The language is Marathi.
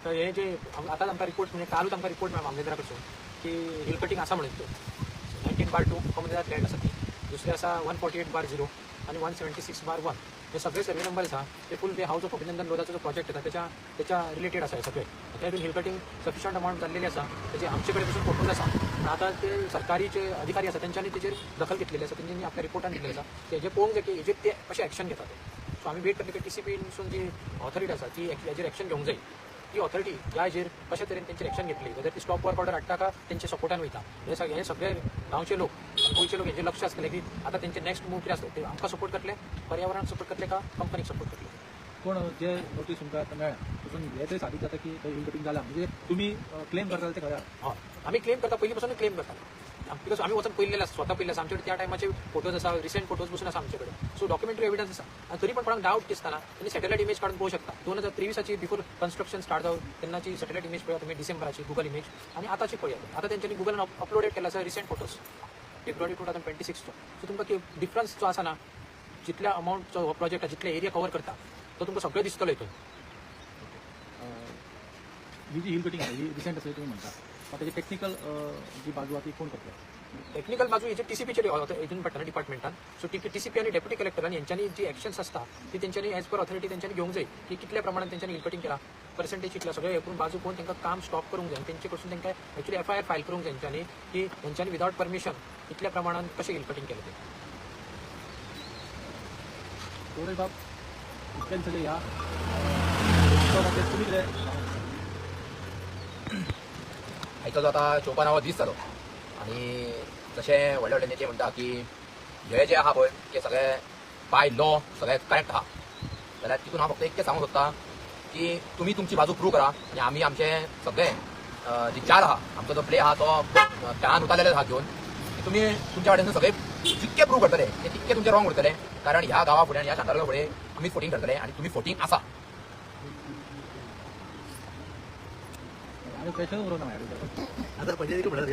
तर हे जे आताच आमकां रिपोर्ट म्हणजे कालूच आमकां रिपोर्ट मेळ्ळा मामलेदारा कडसून की हिल कटिंग आसा म्हणून तो 19/2 कॉमन लँड आसा ती, दुसरी आसा 148/0 आणि 176/1 हे सगळे सर्वे नंबर आसा ते फूल ते हाऊस ऑफ अभिनंदन लोधाचो जो प्रोजेक्ट आसा त्याच्या रिलेटेड आसा हे सगळे. त्यातून हिल कटिंग सफिशंट अमाउंट जाल्लेली आसा, त्याचे आमचे कडेन पसून फोटोज आसा. पण आता ते सरकारी जे अधिकारी आसा त्यांच्यानी तेजेर दखल घेतलेली आसा, त्यांनी आपल्या रिपोर्टान दिलेले आसा तेजे पळोवंक जाय की हेजेर ते कशें एक्शन घेतात ते. सो आमी वेट करता की TCPसून जी ऑथॉरिटी आसा ती हेजेर एक्शन घेवंक जाय. ती ऑथॉरिटी ह्या हेजेर कशा तरेन तेंचेर एक्शन घेतली, वेदर ती स्टॉप वर्क ऑर्डर हाडटा का तेंच्या सपोर्टान वयता, हे सगळे गांवचे लोक गोंयचे लोक हेजेर लक्ष आसतले की आता तेंचे नेक्स्ट मूव कितें आसता ते आमकां सपोर्ट करतले, पर्यावरणाक सपोर्ट करतले का कंपनीक सपोर्ट करतले. पण जे नोटीस तुमकां आतां मेळ्ळा तातून हे तरी सादीक जाता की हिल कटिंग जालां म्हणजे तुमी क्लेम करता ते खऱ्या. हय आमी क्लेम करता, पयलीं पासून क्लेम करता बिकॉज आमी वचून पयलेले आसा, स्वता पयले आसा आमचे कडेन त्या टायमाचे फोटोज आसा, रिसेंट फोटोज पसून आसा आमचे कडेन. सो डॉक्युमेंटरी एविडन्स आसा. आनी तरी पण कोणाक डावट दिसताना त्यांनी सॅटेलायट इमेज काढून पळोवंक शकता. 2023 बिफोर कन्स्ट्रक्शन स्टार्ट जावन तेन्नाची सॅटेलायट इमेज पळया तुम्ही डिसेंबराची गुगल इमेज आणि आताची पळया. आता तेंच्यांनी गुगलान अपलोडेड केला आसा रिसेंट फोटोज फेब्रुवारी 2026 चो. सो तुमकां डिफरन्स जो आसा ना, जितल्या अमाउंटचो हो प्रोजेक्ट आहे, जितले एरिया कवर करता तो तुमकां सगळें दिसतलो हितून. ही जी हिल कटिंग आहे ही रिसेंट असेल तुम्ही म्हणता, पण त्याची टेक्निकल जी बाजू आहे ती कोण करता? टेक्निकल बाजू हेजे TCPचे हितून पडटा डिपार्टमेंटान. सो TCP आणि डेप्युटी कलेक्टरान यांच्यानी जी एक्शन्स आसता ती तेंच्यांनी एज पर ऑथॉरिटी तेंच्यांनी घेवंक जाय की कितल्या प्रमाणात तेंच्यांनी हिल कटिंग केला, पर्सेंटेज कितला, सगळे हे करून बाजू कोण तांकां काम स्टॉप करूंक जाय. तेंचे कडसून तांकां एक्चुअली FIR फायल करूंक जाय तेंच्यांनी की तेंच्यांनी विदाउट परमिशन इतल्या प्रमाणात कशें हिल कटिंग केलें ते. गौरव बाब इतक्यान सगळे ह्या तुम्ही कितें आयचो जो आतां 54वा दीस जालो आनी जशें व्हडले व्हडले नेते म्हणटा की हे जे आहा पळय ते सगळे बाय लॉ सगळे करेक्ट आहा, जाल्यार तितून हांव फक्त इतकें सांगूंक सोदतां की तुमी तुमची बाजू प्रूव करा आनी आमी आमचे सगळे जी चार आहा आमचो जो प्ले आहा तो खेळान उतारलेले आहा घेवन तुमी तुमच्या कडेन सगळे जितके प्रूव करतले ते तितके तुमचे रॉंग उरतले. कारण ह्या गांवा फुडें ह्या शांतादुर्गा फुडें तुमीच फोटींग करतले आनी तुमी फोटींग आसा. आणि प्रेशर उरवना माझ्याकडे आता पंचायती म्हणत